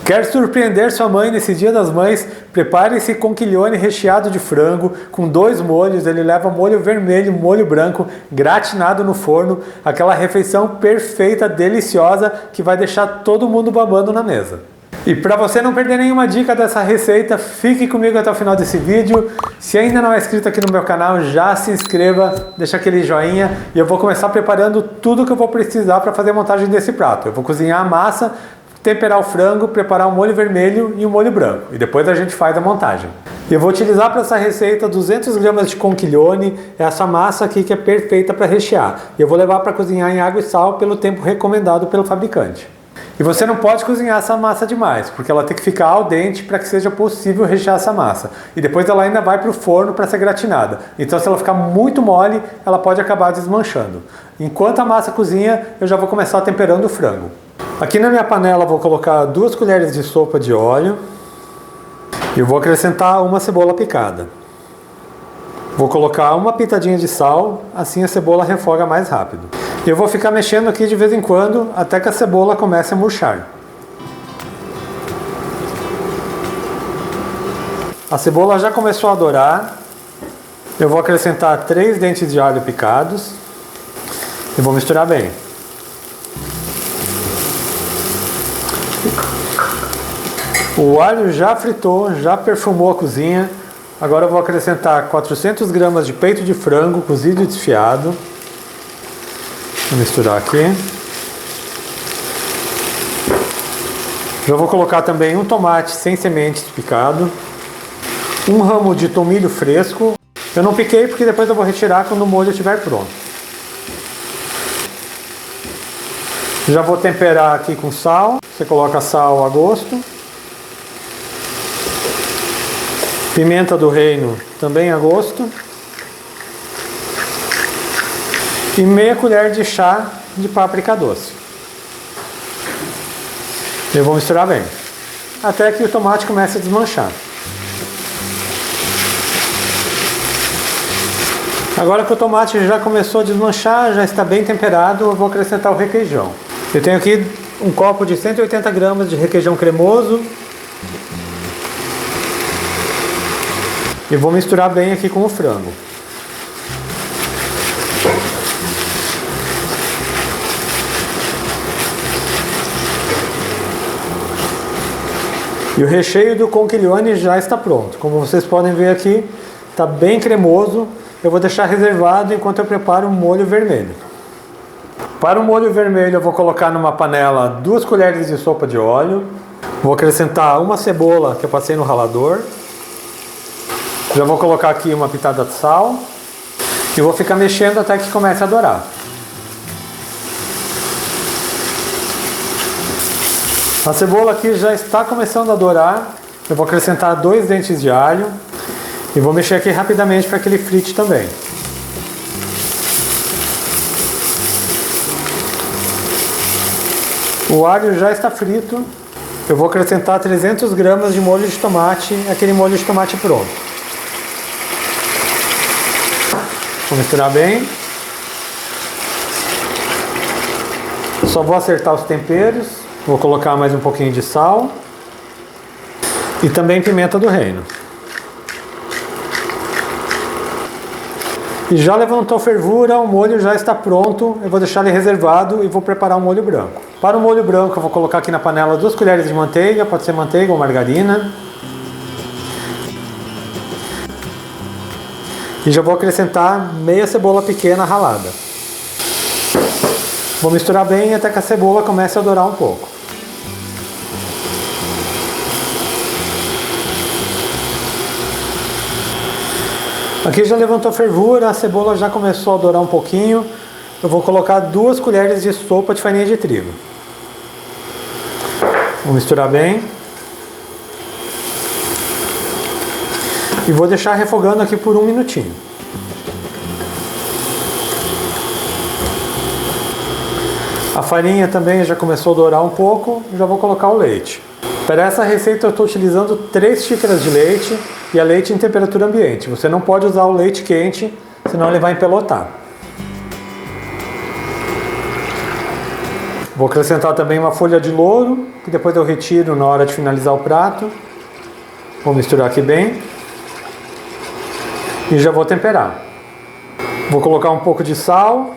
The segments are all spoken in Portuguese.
Quer surpreender sua mãe nesse Dia das Mães? Prepare esse conchiglione recheado de frango com 2 molhos. Ele leva molho vermelho, molho branco, gratinado no forno. Aquela refeição perfeita, deliciosa, que vai deixar todo mundo babando na mesa. E para você não perder nenhuma dica dessa receita, fique comigo até o final desse vídeo. Se ainda não é inscrito aqui no meu canal, já se inscreva, deixa aquele joinha e eu vou começar preparando tudo que eu vou precisar para fazer a montagem desse prato. Eu vou cozinhar a massa, temperar o frango, preparar o molho vermelho e o molho branco. E depois a gente faz a montagem. Eu vou utilizar para essa receita 200 gramas de conchiglione, essa massa aqui que é perfeita para rechear. E eu vou levar para cozinhar em água e sal pelo tempo recomendado pelo fabricante. E você não pode cozinhar essa massa demais, porque ela tem que ficar al dente para que seja possível rechear essa massa. E depois ela ainda vai para o forno para ser gratinada. Então se ela ficar muito mole, ela pode acabar desmanchando. Enquanto a massa cozinha, eu já vou começar temperando o frango. Aqui na minha panela vou colocar 2 colheres de sopa de óleo e vou acrescentar uma cebola picada. Vou colocar uma pitadinha de sal, assim a cebola refoga mais rápido. Eu vou ficar mexendo aqui de vez em quando até que a cebola comece a murchar. A cebola já começou a dourar. Eu vou acrescentar 3 dentes de alho picados e vou misturar bem. O alho já fritou, já perfumou a cozinha. Agora eu vou acrescentar 400 gramas de peito de frango cozido e desfiado. Vou misturar aqui. Já vou colocar também um tomate sem sementes picado. Um ramo de tomilho fresco. Eu não piquei porque depois eu vou retirar quando o molho estiver pronto. Já vou temperar aqui com sal. Você coloca sal a gosto. Pimenta do reino também a gosto. E meia colher de chá de páprica doce. Eu vou misturar bem, até que o tomate comece a desmanchar. Agora que o tomate já começou a desmanchar, já está bem temperado, eu vou acrescentar o requeijão. Eu tenho aqui um copo de 180 gramas de requeijão cremoso. E vou misturar bem aqui com o frango. E o recheio do conchiglione já está pronto. Como vocês podem ver aqui, está bem cremoso. Eu vou deixar reservado enquanto eu preparo o molho vermelho. Para o molho vermelho eu vou colocar numa panela 2 colheres de sopa de óleo. Vou acrescentar uma cebola que eu passei no ralador. Já vou colocar aqui uma pitada de sal e vou ficar mexendo até que comece a dourar. A cebola aqui já está começando a dourar. Eu vou acrescentar 2 dentes de alho e vou mexer aqui rapidamente para que ele frite também. O alho já está frito. Eu vou acrescentar 300 gramas de molho de tomate, aquele molho de tomate pronto. Vou misturar bem. Só vou acertar os temperos. Vou colocar mais um pouquinho de sal. E também pimenta do reino. E já levantou fervura, o molho já está pronto. Eu vou deixar ele reservado e vou preparar o molho branco. Para o molho branco eu vou colocar aqui na panela 2 colheres de manteiga. Pode ser manteiga ou margarina. E já vou acrescentar meia cebola pequena ralada. Vou misturar bem até que a cebola comece a dourar um pouco. Aqui já levantou fervura, a cebola já começou a dourar um pouquinho. Eu vou colocar 2 colheres de sopa de farinha de trigo. Vou misturar bem. E vou deixar refogando aqui por 1 minutinho. A farinha também já começou a dourar um pouco, já vou colocar o leite. Para essa receita eu estou utilizando 3 xícaras de leite e a leite em temperatura ambiente. Você não pode usar o leite quente, senão ele vai empelotar. Vou acrescentar também uma folha de louro, que depois eu retiro na hora de finalizar o prato. Vou misturar aqui bem. E já vou temperar. Vou colocar um pouco de sal.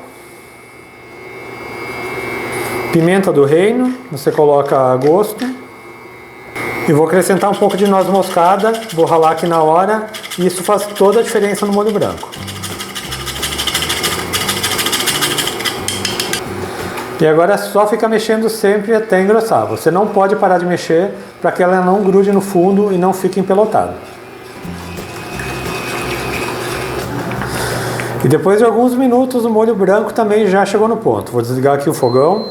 Pimenta do reino, você coloca a gosto. E vou acrescentar um pouco de noz moscada, vou ralar aqui na hora. E isso faz toda a diferença no molho branco. E agora é só ficar mexendo sempre até engrossar. Você não pode parar de mexer para que ela não grude no fundo e não fique empelotado. E depois de alguns minutos o molho branco também já chegou no ponto. Vou desligar aqui o fogão.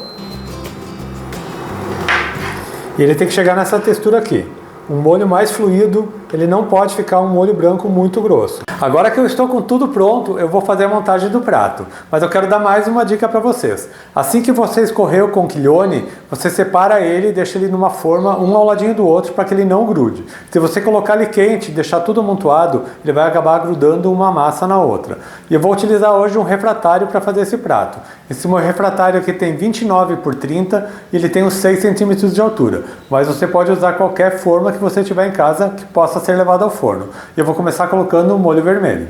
E ele tem que chegar nessa textura aqui. Um molho mais fluido, ele não pode ficar um molho branco muito grosso. Agora que eu estou com tudo pronto, eu vou fazer a montagem do prato. Mas eu quero dar mais uma dica para vocês. Assim que você escorrer o conchiglione, você separa ele e deixa ele numa forma, um ao ladinho do outro, para que ele não grude. Se você colocar ele quente e deixar tudo amontoado, ele vai acabar grudando uma massa na outra. E eu vou utilizar hoje um refratário para fazer esse prato. Esse meu refratário aqui tem 29 por 30 e ele tem uns 6 centímetros de altura. Mas você pode usar qualquer forma que você tiver em casa que possa ser levado ao forno. E eu vou começar colocando o molho vermelho.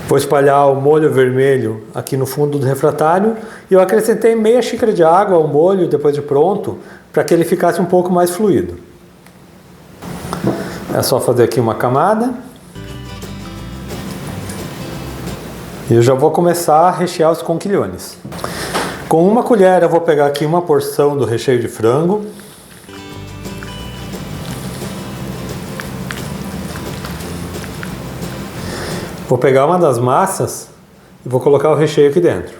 Vou espalhar o molho vermelho aqui no fundo do refratário e eu acrescentei meia xícara de água ao molho depois de pronto, para que ele ficasse um pouco mais fluido. É só fazer aqui uma camada. E eu já vou começar a rechear os conchigliones. Com uma colher eu vou pegar aqui uma porção do recheio de frango. Vou pegar uma das massas e vou colocar o recheio aqui dentro.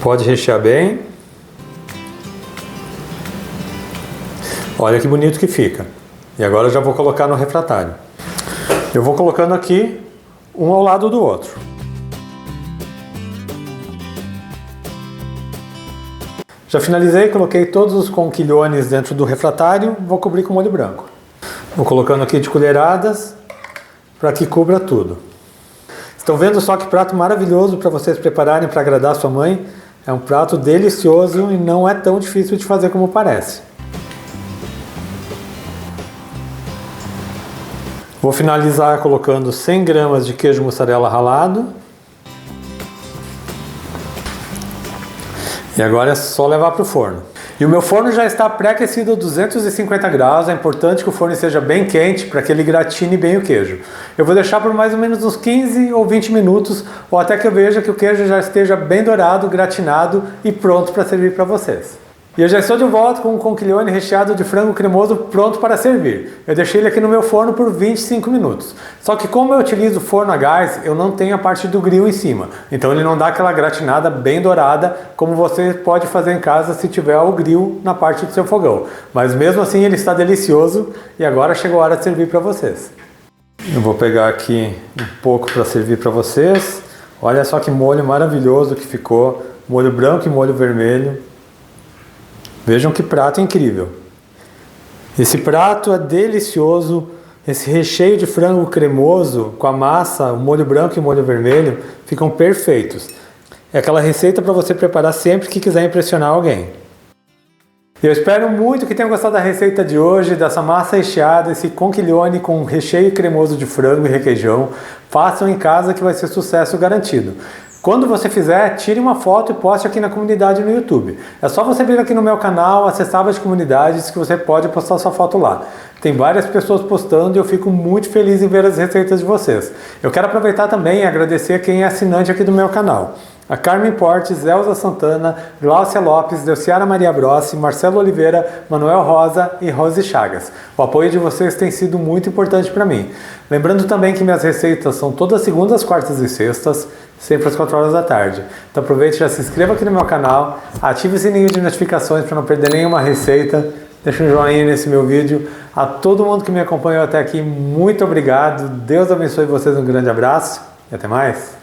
Pode rechear bem. Olha que bonito que fica. E agora eu já vou colocar no refratário. Eu vou colocando aqui um ao lado do outro. Já finalizei, coloquei todos os conchigliones dentro do refratário, vou cobrir com molho branco. Vou colocando aqui de colheradas para que cubra tudo. Estão vendo só que prato maravilhoso para vocês prepararem para agradar sua mãe? É um prato delicioso e não é tão difícil de fazer como parece. Vou finalizar colocando 100 gramas de queijo mussarela ralado. E agora é só levar para o forno. E o meu forno já está pré-aquecido a 250 graus, é importante que o forno esteja bem quente para que ele gratine bem o queijo. Eu vou deixar por mais ou menos uns 15 ou 20 minutos, ou até que eu veja que o queijo já esteja bem dourado, gratinado e pronto para servir para vocês. E eu já estou de volta com um conchiglione recheado de frango cremoso pronto para servir. Eu deixei ele aqui no meu forno por 25 minutos. Só que como eu utilizo forno a gás, eu não tenho a parte do grill em cima. Então ele não dá aquela gratinada bem dourada como você pode fazer em casa se tiver o grill na parte do seu fogão. Mas mesmo assim ele está delicioso e agora chegou a hora de servir para vocês. Eu vou pegar aqui um pouco para servir para vocês. Olha só que molho maravilhoso que ficou. Molho branco e molho vermelho. Vejam que prato incrível. Esse prato é delicioso. Esse recheio de frango cremoso com a massa, o molho branco e o molho vermelho ficam perfeitos. É aquela receita para você preparar sempre que quiser impressionar alguém. Eu espero muito que tenham gostado da receita de hoje, dessa massa recheada, esse conchiglione com recheio cremoso de frango e requeijão. Façam em casa que vai ser sucesso garantido. Quando você fizer, tire uma foto e poste aqui na comunidade no YouTube. É só você vir aqui no meu canal, acessar as comunidades, que você pode postar sua foto lá. Tem várias pessoas postando e eu fico muito feliz em ver as receitas de vocês. Eu quero aproveitar também e agradecer quem é assinante aqui do meu canal. A Carmen Portes, Elza Santana, Glaucia Lopes, Delciara Maria Brossi, Marcelo Oliveira, Manuel Rosa e Rose Chagas. O apoio de vocês tem sido muito importante para mim. Lembrando também que minhas receitas são todas segundas, quartas e sextas, sempre às 4 horas da tarde. Então aproveite e já se inscreva aqui no meu canal, ative o sininho de notificações para não perder nenhuma receita, deixe um joinha nesse meu vídeo. A todo mundo que me acompanhou até aqui, muito obrigado. Deus abençoe vocês, um grande abraço e até mais.